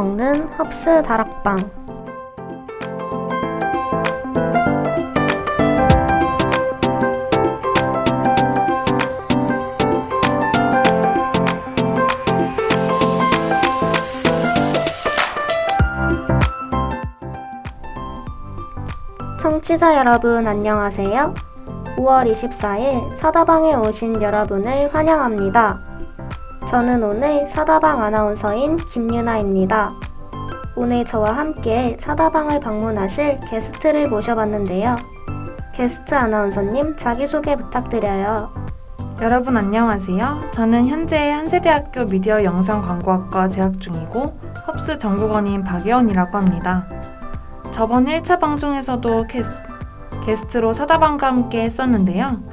먹는 헙스 다락방. 청취자 여러분 안녕하세요. 5월 24일 사다방에 오신 여러분을 환영합니다. 저는 오늘 사다방 아나운서인 김유나입니다. 오늘 저와 함께 사다방을 방문하실 게스트를 모셔봤는데요. 게스트 아나운서님 자기소개 부탁드려요. 여러분 안녕하세요. 저는 현재 한세대학교 미디어 영상광고학과 재학 중이고 헙스 전국원인 박예원이라고 합니다. 저번 1차 방송에서도 게스트로 사다방과 함께 했었는데요.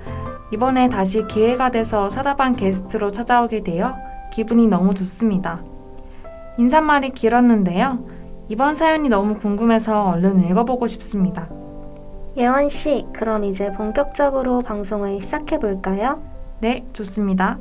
이번에 다시 기회가 돼서 사다방 게스트로 찾아오게 되어 기분이 너무 좋습니다. 인사말이 길었는데요. 이번 사연이 너무 궁금해서 얼른 읽어보고 싶습니다. 예원씨, 그럼 이제 본격적으로 방송을 시작해볼까요? 네, 좋습니다.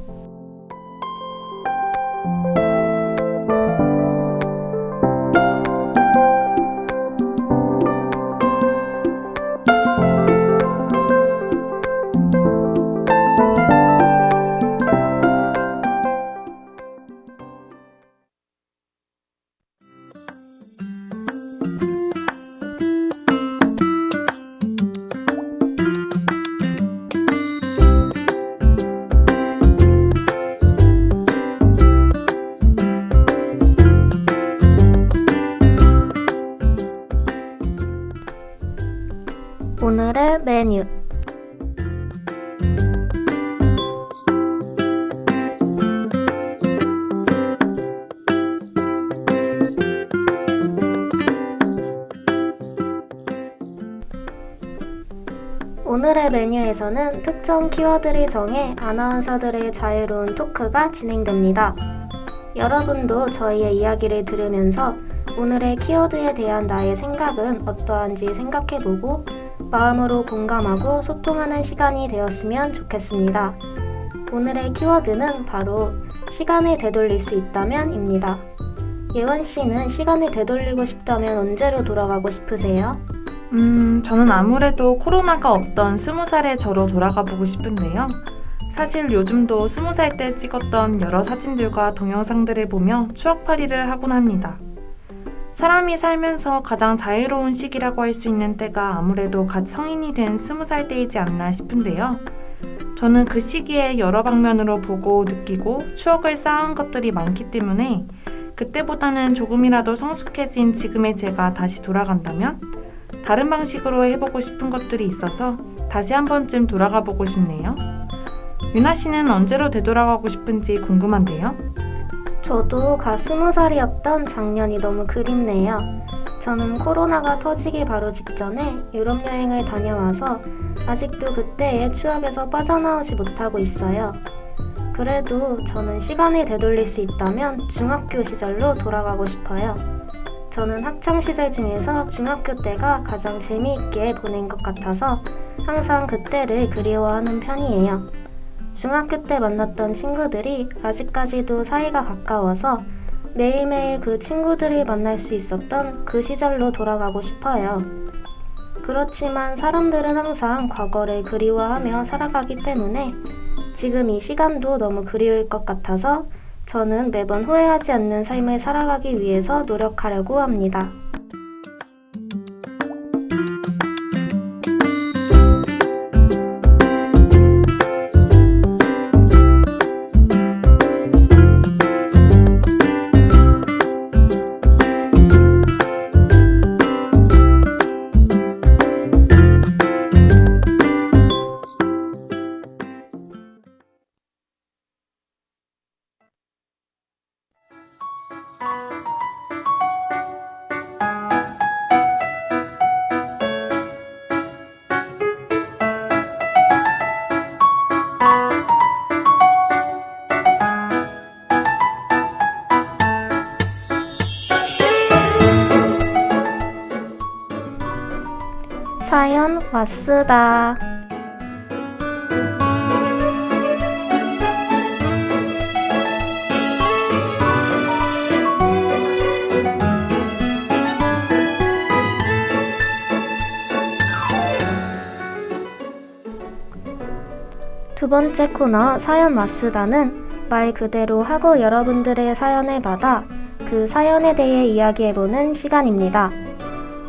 오늘의 메뉴. 오늘의 메뉴에서는 특정 키워드를 정해 아나운서들의 자유로운 토크가 진행됩니다. 여러분도 저희의 이야기를 들으면서 오늘의 키워드에 대한 나의 생각은 어떠한지 생각해보고 마음으로 공감하고 소통하는 시간이 되었으면 좋겠습니다. 오늘의 키워드는 바로 시간을 되돌릴 수 있다면입니다. 예원씨는 시간을 되돌리고 싶다면 언제로 돌아가고 싶으세요? 저는 아무래도 코로나가 없던 20살의 저로 돌아가 보고 싶은데요. 사실 요즘도 20살 때 찍었던 여러 사진들과 동영상들을 보며 추억팔이를 하곤 합니다. 사람이 살면서 가장 자유로운 시기라고 할 수 있는 때가 아무래도 갓 성인이 된 20살 때이지 않나 싶은데요. 저는 그 시기에 여러 방면으로 보고 느끼고 추억을 쌓은 것들이 많기 때문에 그때보다는 조금이라도 성숙해진 지금의 제가 다시 돌아간다면 다른 방식으로 해보고 싶은 것들이 있어서 다시 한 번쯤 돌아가 보고 싶네요. 유나 씨는 언제로 되돌아가고 싶은지 궁금한데요. 저도 갓 20살이었던 작년이 너무 그립네요. 저는 코로나가 터지기 바로 직전에 유럽 여행을 다녀와서 아직도 그때의 추억에서 빠져나오지 못하고 있어요. 그래도 저는 시간을 되돌릴 수 있다면 중학교 시절로 돌아가고 싶어요. 저는 학창시절 중에서 중학교 때가 가장 재미있게 보낸 것 같아서 항상 그때를 그리워하는 편이에요. 중학교 때 만났던 친구들이 아직까지도 사이가 가까워서 매일매일 그 친구들을 만날 수 있었던 그 시절로 돌아가고 싶어요. 그렇지만 사람들은 항상 과거를 그리워하며 살아가기 때문에 지금 이 시간도 너무 그리울 것 같아서 저는 매번 후회하지 않는 삶을 살아가기 위해서 노력하려고 합니다. 사연 왔수다. 두 번째 코너 사연 맞수다는 말 그대로 학우 여러분들의 사연을 받아 그 사연에 대해 이야기해보는 시간입니다.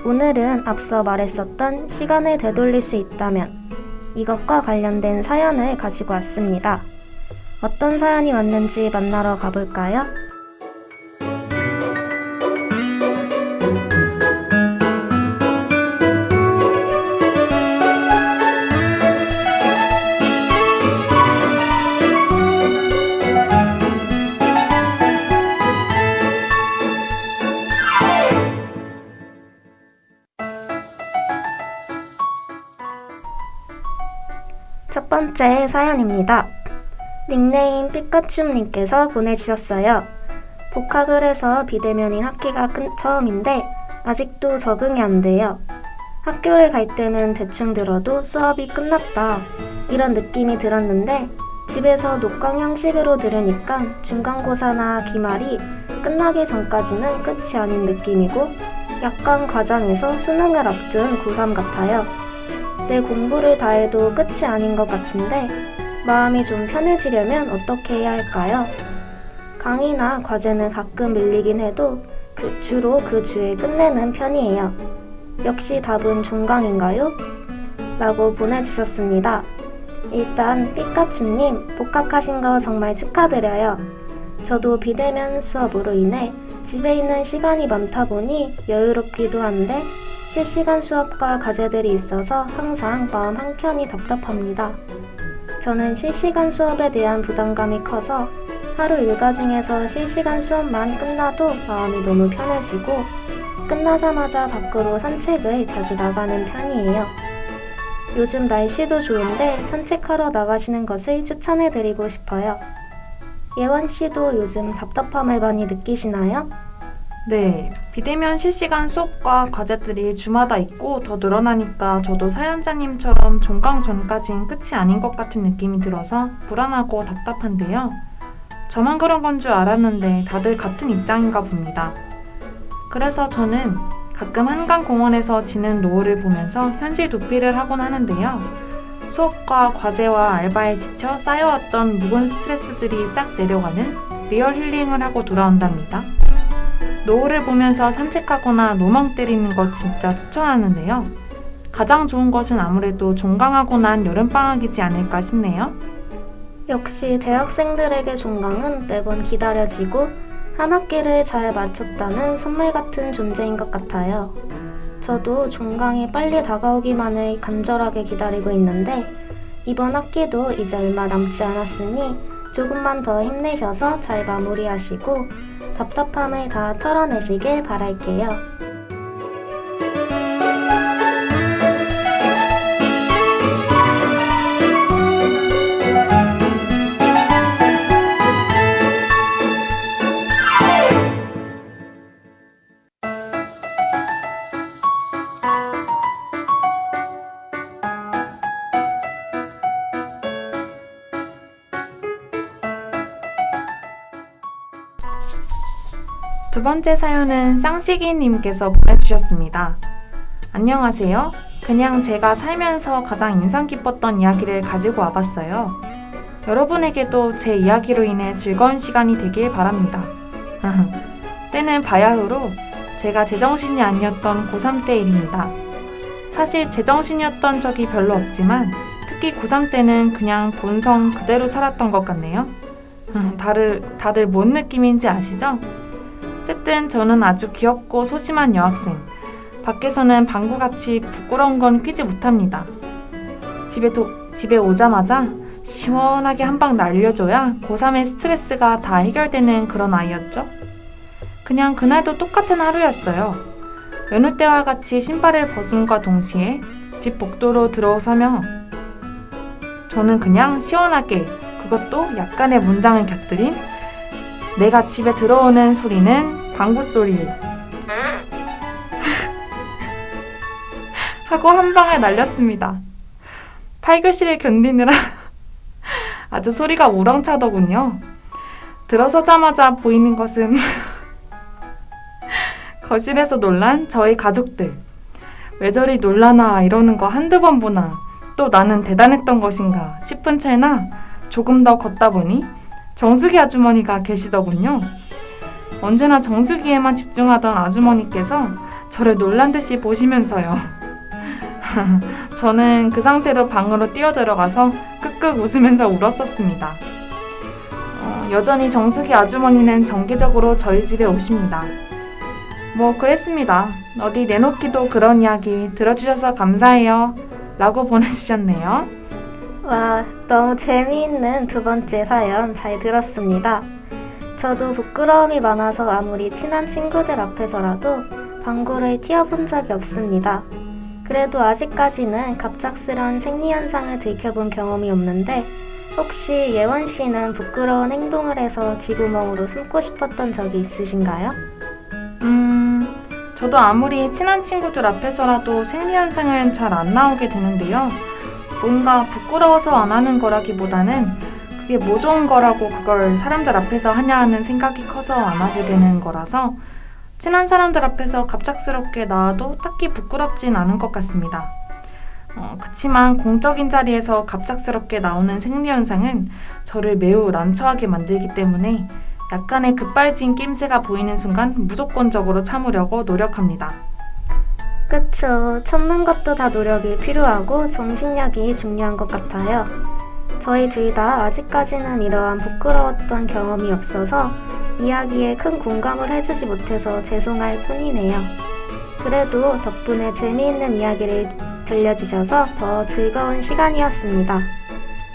오늘은 앞서 말했었던 시간을 되돌릴 수 있다면 이것과 관련된 사연을 가지고 왔습니다. 어떤 사연이 왔는지 만나러 가볼까요? 첫 번째 사연입니다. 닉네임 삐까춤님께서 보내주셨어요. 복학을 해서 비대면인 학기가 처음인데 아직도 적응이 안 돼요. 학교를 갈 때는 대충 들어도 수업이 끝났다 이런 느낌이 들었는데 집에서 녹강 형식으로 들으니까 중간고사나 기말이 끝나기 전까지는 끝이 아닌 느낌이고 약간 과장해서 수능을 앞둔 고3 같아요. 내 공부를 다 해도 끝이 아닌 것 같은데 마음이 좀 편해지려면 어떻게 해야 할까요? 강의나 과제는 가끔 밀리긴 해도 주로 그 주에 끝내는 편이에요. 역시 답은 종강인가요? 라고 보내주셨습니다. 일단 삐까추님 복학하신 거 정말 축하드려요. 저도 비대면 수업으로 인해 집에 있는 시간이 많다 보니 여유롭기도 한데 실시간 수업과 과제들이 있어서 항상 마음 한켠이 답답합니다. 저는 실시간 수업에 대한 부담감이 커서 하루 일과 중에서 실시간 수업만 끝나도 마음이 너무 편해지고 끝나자마자 밖으로 산책을 자주 나가는 편이에요. 요즘 날씨도 좋은데 산책하러 나가시는 것을 추천해드리고 싶어요. 예원씨도 요즘 답답함을 많이 느끼시나요? 네, 비대면 실시간 수업과 과제들이 주마다 있고 더 늘어나니까 저도 사연자님처럼 종강 전까진 끝이 아닌 것 같은 느낌이 들어서 불안하고 답답한데요. 저만 그런 건 줄 알았는데 다들 같은 입장인가 봅니다. 그래서 저는 가끔 한강공원에서 지는 노을을 보면서 현실 도피를 하곤 하는데요. 수업과 과제와 알바에 지쳐 쌓여왔던 묵은 스트레스들이 싹 내려가는 리얼 힐링을 하고 돌아온답니다. 노을을 보면서 산책하거나 노망 때리는 거 진짜 추천하는데요. 가장 좋은 것은 아무래도 종강하고 난 여름방학이지 않을까 싶네요. 역시 대학생들에게 종강은 매번 기다려지고 한 학기를 잘 마쳤다는 선물 같은 존재인 것 같아요. 저도 종강이 빨리 다가오기만을 간절하게 기다리고 있는데 이번 학기도 이제 얼마 남지 않았으니 조금만 더 힘내셔서 잘 마무리하시고 답답함을 다 털어내시길 바랄게요. 두 번째 사연은 쌍시기님께서 보내주셨습니다. 안녕하세요. 그냥 제가 살면서 가장 인상 깊었던 이야기를 가지고 와봤어요. 여러분에게도 제 이야기로 인해 즐거운 시간이 되길 바랍니다. 때는 바야흐로 제가 제정신이 아니었던 고3 때 일입니다. 사실 제정신이었던 적이 별로 없지만 특히 고3 때는 그냥 본성 그대로 살았던 것 같네요. 다들 뭔 느낌인지 아시죠? 어쨌든 저는 아주 귀엽고 소심한 여학생. 밖에서는 방구같이 부끄러운 건 끼지 못합니다. 집에 오자마자 시원하게 한 방 날려줘야 고3의 스트레스가 다 해결되는 그런 아이였죠. 그냥 그날도 똑같은 하루였어요. 여느 때와 같이 신발을 벗음과 동시에 집 복도로 들어서며 저는 그냥 시원하게 그것도 약간의 문장을 곁들인 내가 집에 들어오는 소리는 방구 소리 하고 한 방을 날렸습니다. 8교시를 견디느라 아주 소리가 우렁차더군요. 들어서자마자 보이는 것은 거실에서 놀란 저희 가족들. 왜 저리 놀라나 이러는 거 한두 번 보나 또 나는 대단했던 것인가 싶은 찰나 조금 더 걷다 보니 정수기 아주머니가 계시더군요. 언제나 정수기에만 집중하던 아주머니께서 저를 놀란 듯이 보시면서요. 저는 그 상태로 방으로 뛰어들어가서 끄끄 웃으면서 울었었습니다. 여전히 정수기 아주머니는 정기적으로 저희 집에 오십니다. 뭐 그랬습니다. 어디 내놓기도 그런 이야기 들어주셔서 감사해요. 라고 보내주셨네요. 와, 너무 재미있는 두 번째 사연 잘 들었습니다. 저도 부끄러움이 많아서 아무리 친한 친구들 앞에서라도 방구를 튀어본 적이 없습니다. 그래도 아직까지는 갑작스런 생리현상을 들켜본 경험이 없는데 혹시 예원 씨는 부끄러운 행동을 해서 쥐구멍으로 숨고 싶었던 적이 있으신가요? 저도 아무리 친한 친구들 앞에서라도 생리현상은 잘 안 나오게 되는데요. 뭔가 부끄러워서 안 하는 거라기보다는 그게 뭐 좋은 거라고 그걸 사람들 앞에서 하냐 하는 생각이 커서 안 하게 되는 거라서 친한 사람들 앞에서 갑작스럽게 나와도 딱히 부끄럽진 않은 것 같습니다. 그치만 공적인 자리에서 갑작스럽게 나오는 생리현상은 저를 매우 난처하게 만들기 때문에 약간의 급발진 낌새가 보이는 순간 무조건적으로 참으려고 노력합니다. 그쵸. 참는 것도 다 노력이 필요하고 정신력이 중요한 것 같아요. 저희 둘 다 아직까지는 이러한 부끄러웠던 경험이 없어서 이야기에 큰 공감을 해주지 못해서 죄송할 뿐이네요. 그래도 덕분에 재미있는 이야기를 들려주셔서 더 즐거운 시간이었습니다.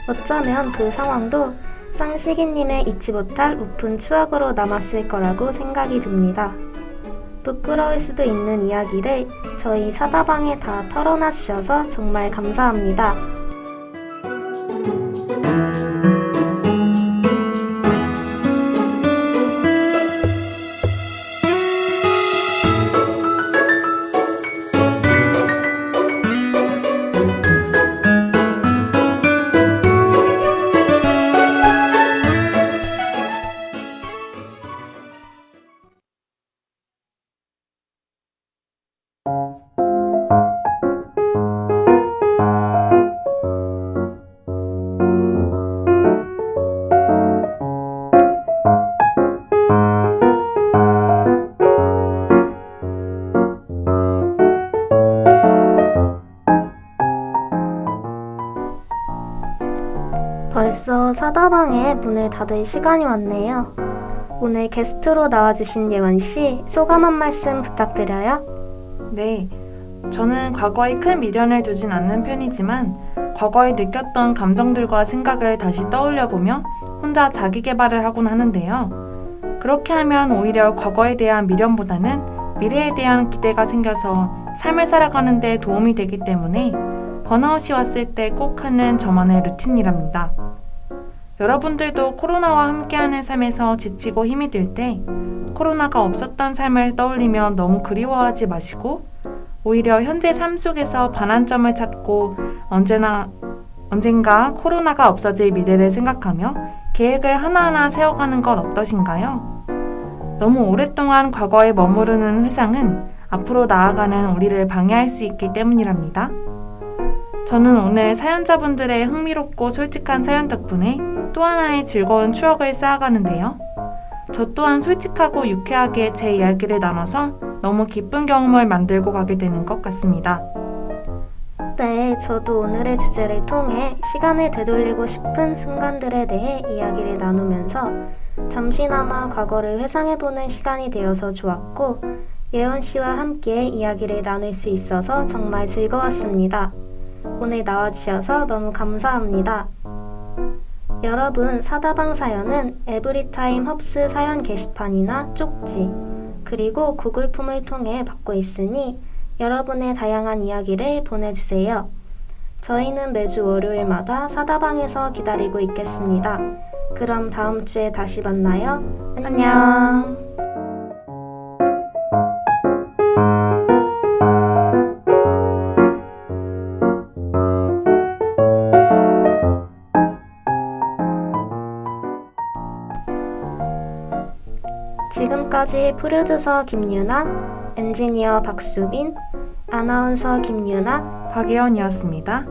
어쩌면 그 상황도 쌍시기님의 잊지 못할 우픈 추억으로 남았을 거라고 생각이 듭니다. 부끄러울 수도 있는 이야기를 저희 사다방에 다 털어놔 주셔서 정말 감사합니다. 벌써 사다방에 문을 닫을 시간이 왔네요. 오늘 게스트로 나와주신 예원씨, 소감 한 말씀 부탁드려요. 네, 저는 과거에 큰 미련을 두진 않는 편이지만 과거에 느꼈던 감정들과 생각을 다시 떠올려보며 혼자 자기 개발을 하곤 하는데요. 그렇게 하면 오히려 과거에 대한 미련보다는 미래에 대한 기대가 생겨서 삶을 살아가는 데 도움이 되기 때문에 번아웃이 왔을 때 꼭 하는 저만의 루틴이랍니다. 여러분들도 코로나와 함께하는 삶에서 지치고 힘이 들 때 코로나가 없었던 삶을 떠올리며 너무 그리워하지 마시고 오히려 현재 삶 속에서 반환점을 찾고 언젠가 코로나가 없어질 미래를 생각하며 계획을 하나하나 세워가는 건 어떠신가요? 너무 오랫동안 과거에 머무르는 회상은 앞으로 나아가는 우리를 방해할 수 있기 때문이랍니다. 저는 오늘 사연자분들의 흥미롭고 솔직한 사연 덕분에 또 하나의 즐거운 추억을 쌓아가는데요. 저 또한 솔직하고 유쾌하게 제 이야기를 나눠서 너무 기쁜 경험을 만들고 가게 되는 것 같습니다. 네, 저도 오늘의 주제를 통해 시간을 되돌리고 싶은 순간들에 대해 이야기를 나누면서 잠시나마 과거를 회상해보는 시간이 되어서 좋았고 예원 씨와 함께 이야기를 나눌 수 있어서 정말 즐거웠습니다. 오늘 나와주셔서 너무 감사합니다. 여러분, 사다방 사연은 에브리타임 헙스 사연 게시판이나 쪽지, 그리고 구글 폼을 통해 받고 있으니 여러분의 다양한 이야기를 보내주세요. 저희는 매주 월요일마다 사다방에서 기다리고 있겠습니다. 그럼 다음 주에 다시 만나요. 안녕. 지금까지 프로듀서 김유나, 엔지니어 박수빈, 아나운서 김유나, 박예원이었습니다.